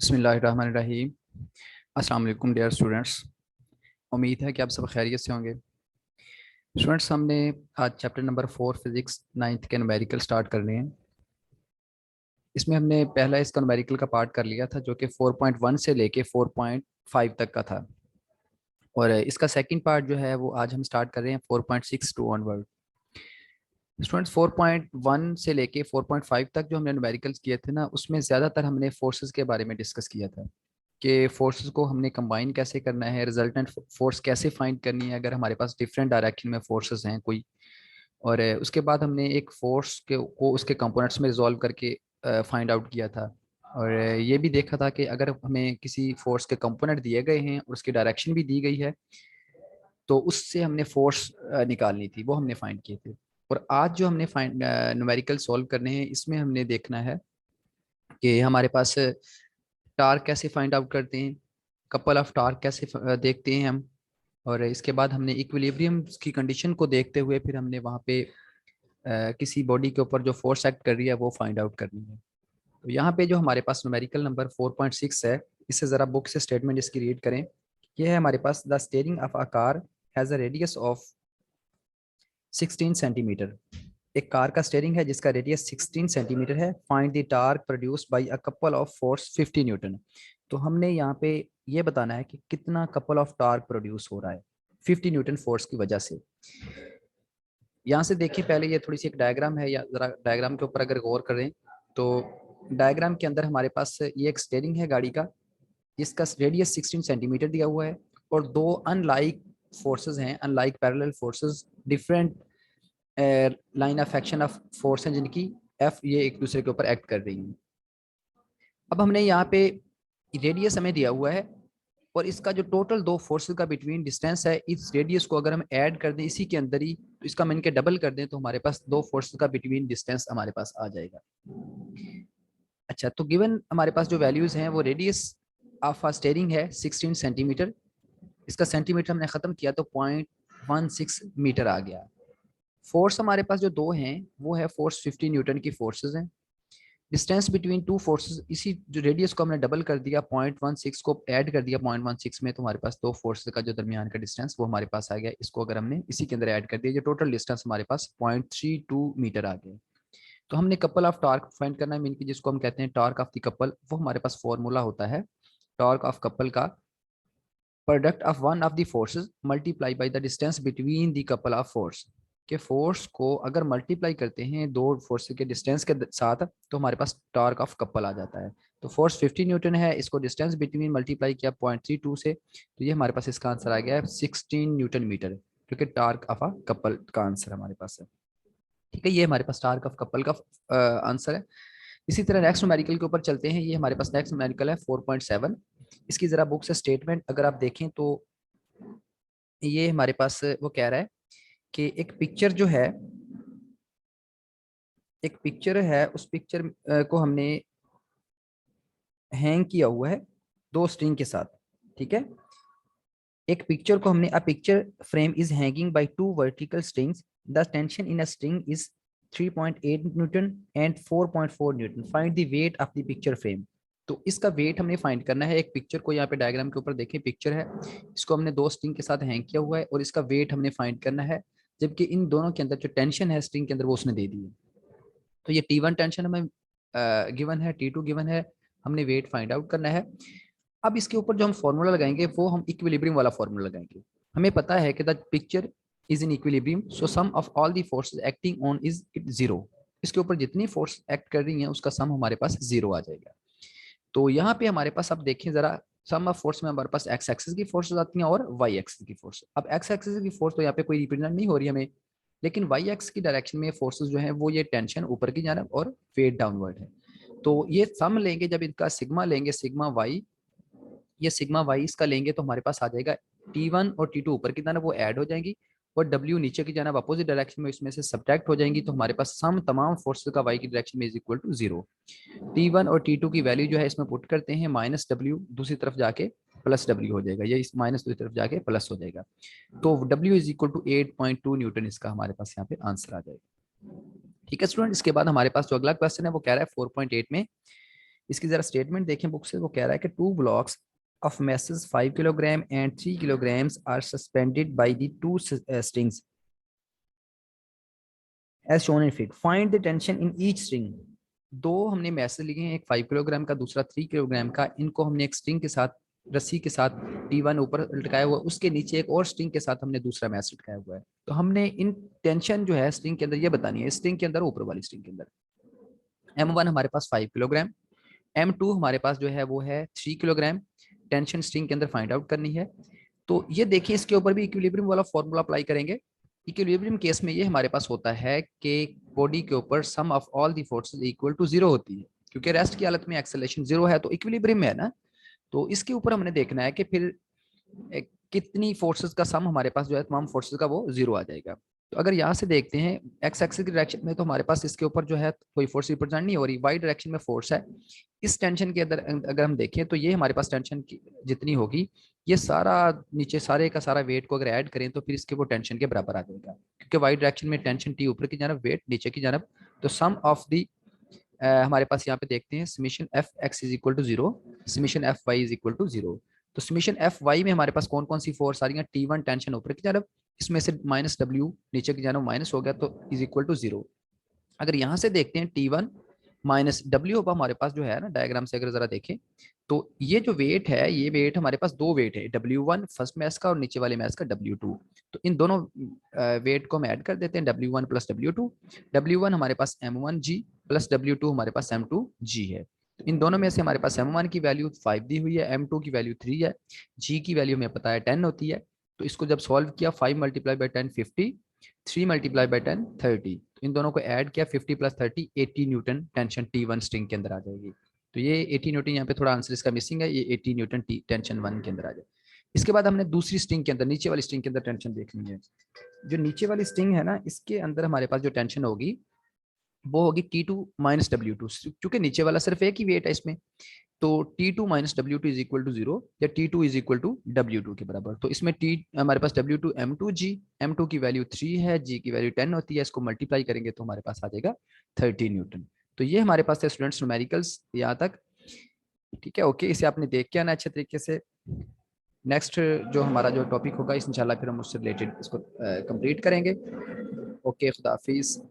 बिस्मिल्लाहिर्रहमानिर्रहीम। अस्सलाम वालेकुम डियर स्टूडेंट्स। उम्मीद है कि आप सब खैरियत से होंगे। स्टूडेंट्स, हमने आज चैप्टर नंबर 4 फिज़िक्स 9th के न्यूमेरिकल स्टार्ट कर लिए हैं। इसमें हमने पहला इसका न्यूमेरिकल का पार्ट कर लिया था जो कि 4.1 से लेके 4.5 तक का था, और इसका सेकंड पार्ट जो है वो आज हम स्टार्ट कर रहे हैं 4.6 टू ऑनवर्ड। स्टूडेंट्स, 4.1 से लेके 4.5 तक जो हमने न्यूमेरिकल्स किए थे ना, उसमें ज़्यादातर हमने फोर्सेस के बारे में डिस्कस किया था कि फोर्सेस को हमने कंबाइन कैसे करना है, रिजल्टेंट फोर्स कैसे फाइंड करनी है अगर हमारे पास डिफरेंट डायरेक्शन में फोर्सेस हैं कोई। और उसके बाद हमने एक फोर्स के को उसके कंपोनेंट्स में रिजॉल्व करके फाइंड आउट किया था। और ये भी देखा था कि अगर हमें किसी फोर्स के कंपोनेंट दिए गए हैं और उसकी डायरेक्शन भी दी गई है तो उससे हमने फोर्स निकालनी थी, वो हमने फाइंड किए थे। और आज जो हमने फाइंड न्यूमेरिकल सॉल्व करने हैं, इसमें हमने देखना है कि हमारे पास टार्क कैसे फाइंड आउट करते हैं, कपल ऑफ टार्क कैसे देखते हैं हम। और इसके बाद हमने इक्विलिब्रियम की कंडीशन को देखते हुए फिर हमने वहाँ पे किसी बॉडी के ऊपर जो फोर्स एक्ट कर रही है वो फाइंड आउट करनी है। तो यहाँ पे जो हमारे पास न्यूमेरिकल नंबर 4.6 है, इससे ज़रा बुक से स्टेटमेंट इसकी रीड करें। ये है हमारे पास, the steering of a car has a radius of 16 centimetre. एक कार का स्टीयरिंग है जिसका रेडियस 16 सेंटीमीटर है। Find the torque produced by a couple of force 50 newton. तो हमने यहाँ पे ये बताना है कि कितना कपल ऑफ टार्क प्रोड्यूस हो रहा है 50 न्यूटन फोर्स की वजह से। यहाँ से देखिए, पहले ये थोड़ी सी एक डायग्राम है, या जरा डायग्राम के ऊपर अगर गौर करें तो डायग्राम के अंदर हमारे पास ये एक स्टीयरिंग है गाड़ी का, जिसका रेडियस 16 सेंटीमीटर दिया हुआ है, और दो अनलाइक फोर्सेस हैं, unlike parallel forces, different line of action of force हैं जिनकी एफ ये एक दूसरे के ऊपर एक्ट कर रही हैं। अब हमने यहाँ पे रेडियस हमें दिया हुआ है, और इसका जो टोटल दो फोर्सेस का बिटवीन डिस्टेंस है, इस रेडियस को अगर हम ऐड कर दें इसी के अंदर ही, तो इसका मान के डबल कर दें तो हमारे पास दो फोर्सेस का बिटवीन डिस्टेंस हमारे पास आ जाएगा। अच्छा, तो गिवन हमारे पास जो वैल्यूज हैं वो रेडियस ऑफ आ स्टीयरिंग है 16 सेंटीमीटर, इसका सेंटीमीटर हमने खत्म किया तो 0.16 मीटर आ गया। फोर्स हमारे पास जो दो हैं वो है फोर्स 50 न्यूटन की फोर्सेस हैं। डिस्टेंस बिटवीन टू फोर्सेस, इसी जो रेडियस को हमने डबल कर दिया, 0.16 को ऐड कर दिया 0.16 में, तो हमारे पास दो फोर्सेस का जो दरमियान का डिस्टेंस वो हमारे पास आ गया। इसको अगर हमने इसी के अंदर ऐड कर दिया, जो टोटल डिस्टेंस हमारे पास 0.32 मीटर आ गया। तो हमने कपल ऑफ टार्क फाइंड करना है, मीन की जिसको हम कहते हैं टार्क ऑफ द कपल। वो हमारे पास फॉर्मूला होता है टार्क ऑफ कपल का, product of one of the forces multiply by the distance between the couple of force. के फोर्स को अगर मल्टीप्लाई करते हैं दो फोर्स के डिस्टेंस के साथ तो हमारे पास टॉर्क ऑफ कपल आ जाता है। तो फोर्स 50 न्यूटन है, इसको डिस्टेंस बिटवीन मल्टीप्लाई किया 0.32 से, तो ये हमारे पास इसका आंसर आ गया है 16 न्यूटन मीटर, क्योंकि टार्क ऑफ अ कपल का आंसर हमारे पास है। ठीक है, ये हमारे पास टार्क ऑफ कपल का आंसर है। इसी तरह नेक्स्ट न्यूमेरिकल के ऊपर चलते हैं। ये हमारे पास नेक्स्ट न्यूमेरिकल है 4.7। इसकी जरा बुक से स्टेटमेंट अगर आप देखें तो ये हमारे पास वो कह रहा है कि एक पिक्चर है, उस पिक्चर को हमने हैंग किया हुआ है दो स्ट्रिंग के साथ। ठीक है, एक पिक्चर को हमने, a picture frame is hanging by two vertical strings, the tension in a string is 3.8 Newton and 4.4 Newton, find the weight of the picture frame. तो इसका वेट हमने फाइंड करना है। एक पिक्चर को यहाँ पे डायग्राम के ऊपर देखें, पिक्चर है, इसको हमने दो स्ट्रिंग के साथ हैंग किया हुआ है और इसका वेट हमने फाइंड करना है, जबकि इन दोनों के अंदर जो टेंशन है स्ट्रिंग के अंदर वो उसने दे दी है। तो ये T1 टेंशन हमें गिवन है, T2 गिवन है, हमने वेट फाइंड आउट करना है। अब इसके ऊपर जो हम फॉर्मूला लगाएंगे वो हम इक्विलिब्रियम वाला फॉर्मूला लगाएंगे। हमें पता है कि the picture is in equilibrium, so sum of all the forces acting on is it zero. इसके ऊपर जितनी फोर्स एक्ट कर रही हैं उसका सम हमारे पास जीरो आ जाएगा। तो यहाँ पे हमारे पास, अब देखें जरा, सम ऑफ फोर्स में हमारे पास एक्स एक्सिस की फोर्स आती हैं और वाई एक्सिस की फोर्स। अब एक्स एक्सिस की फोर्स तो यहाँ पे कोई रिप्रेजेंट नहीं हो रही हमें, लेकिन वाई एक्स की डायरेक्शन में फोर्सेस जो है वो ये टेंशन ऊपर की जानब और वेट डाउनवर्ड है। तो ये सम लेंगे, जब इनका सिग्मा लेंगे, सिग्मा वाई, ये सिग्मा वाई इसका लेंगे तो हमारे पास आ जाएगा T1 और T2 ऊपर की जानब वो ऐड हो जाएंगी, और W नीचे की जानब अपोजिट डायरेक्शन में इसमें से सब्ट्रैक्ट हो जाएंगी। तो हमारे पास सम तमाम फोर्सेस का वाई की डायरेक्शन में is equal to zero. T1 और T2 की वैल्यू जो है इसमें पुट करते हैं, -W दूसरी तरफ जाके प्लस W हो जाएगा, ये इस माइनस दूसरी तरफ जाके प्लस हो जाएगा। तो W is equal to 8.2 newton इसका हमारे पास यहाँ पे आंसर आ जाएगा। ठीक है स्टूडेंट, इसके बाद हमारे पास जो अगला क्वेश्चन है वो कह रहा है 4.8 में, इसकी जरा स्टेटमेंट देखें बुक से, वो कह रहा है कि 2 blocks of masses 5 kilogram and 3 kilograms are suspended by the two strings as shown in fig. Find the tension in each string. दो हमने मैसेज लिए हैं, एक 5 किलोग्राम का, दूसरा 3 किलोग्राम का। इनको हमने एक स्ट्रिंग के साथ, रस्सी के साथ T1 ऊपर लटकाया हुआ, उसके नीचे एक और स्ट्रिंग के साथ हमने दूसरा मैसेज लटकाया हुआ है। तो हमने इन टेंशन जो है स्ट्रिंग के अंदर ये बतानी है, स्ट्रिंग के अंदर, ऊपर वाली स्ट्रिंग के अंदर। M1 हमारे पास 5 किलोग्राम, M2 हमारे पास जो है वो है 3 किलोग्राम। टेंशन स्ट्रिंग के अंदर फाइंड आउट करनी है। तो ये देखिए, इसके ऊपर भी इक्विलिब्रियम वाला फॉर्मूला अप्लाई करेंगे। इक्विलिब्रियम केस में ये हमारे पास होता है कि बॉडी के ऊपर sum of all the forces equal to 0 होती है, क्योंकि रेस्ट की हालत में एक्सेलरेशन 0 है, तो इक्विलिब्रियम में है ना। तो इसके ऊपर हमने देखना है कि फिर कितनी फोर्सेस का सम हमारे पास जो है, तमाम फोर्सेस का वो 0 आ जाएगा। तो अगर यहाँ से देखते हैं एक्स एक्सिस की डायरेक्शन में, तो हमारे पास इसके ऊपर जो है कोई फोर्स रिप्रेजेंट नहीं हो रही, वाई डायरेक्शन में फोर्स है। इस टेंशन के अंदर अगर हम देखें तो ये हमारे पास टेंशन की जितनी होगी, ये सारा नीचे सारे का सारा वेट को अगर ऐड करें तो फिर इसके वो टेंशन के बराबर आ जाएगा, क्योंकि वाई डायरेक्शन में टेंशन टी ऊपर की जानब, वेट नीचे की जानब। तो सम ऑफ दी हमारे पास यहाँ पे देखते हैं summation F X is equal to 0, summation F Y is equal to 0। तो समीशन एफ वाई में हमारे पास कौन कौन सी फोर्स आ रही है, T1 टेंशन ऊपर की जानब, इसमें से माइनस डब्ल्यू नीचे की जानब माइनस हो गया, तो इज इक्वल टू 0। अगर यहाँ से देखते हैं T1 माइनस डब्ल्यू होगा हमारे पास जो है ना, डायग्राम से अगर जरा देखें तो ये जो वेट है, ये वेट हमारे पास दो वेट है, W1 फर्स्ट मैच का और नीचे वाले मैच का W2। तो इन दोनों वेट को हम ऐड कर देते हैं, W1 प्लस W2। W1 हमारे पास M1G प्लस W2 हमारे पास M2G है। तो इन दोनों में से हमारे पास M1 की वैल्यू 5 दी हुई है, M2 की वैल्यू 3 है, G की वैल्यू हमें पता है 10 होती है। तो इसको जब सॉल्व किया, 5 मल्टीप्लाई बाई 10 50, 3 मल्टीप्लाई बाई 10 30। तो इन दोनों को ऐड किया, 50 plus 30 80 Newton tension T1 string के अंदर आ जाएगी। तो ये 80 न्यूटन, यहाँ पे थोड़ा आंसर इसका मिसिंग है, ये 80 न्यूटन टेंशन 1 के अंदर आ जाए। इसके बाद हमने दूसरी स्ट्रिंग के अंदर, नीचे वाली स्ट्रिंग के अंदर टेंशन देख ली है। जो नीचे वाली स्ट्रिंग है ना, इसके अंदर हमारे पास जो टेंशन होगी वो होगी T2 माइनस W2, क्योंकि नीचे वाला सिर्फ एक ही वेट है इसमें। तो T2 minus W2 is equal to 0, या T2 is equal to W2 के बराबर। तो इसमें T हमारे पास W2 M2G, M2 की वैल्यू 3 है, G की वैल्यू 10 होती है, इसको मल्टीप्लाई करेंगे तो हमारे पास आ जाएगा 30 न्यूटन। तो ये हमारे पास है स्टूडेंट्स न्यूमेरिकल्स यहाँ तक। ठीक है, ओके, इसे आपने देख के आना अच्छे तरीके से। नेक्स्ट जो हमारा जो टॉपिक होगा, इंशाल्लाह फिर हम उससे रिलेटेड इसको कंप्लीट करेंगे। ओके, खुदा हाफिज।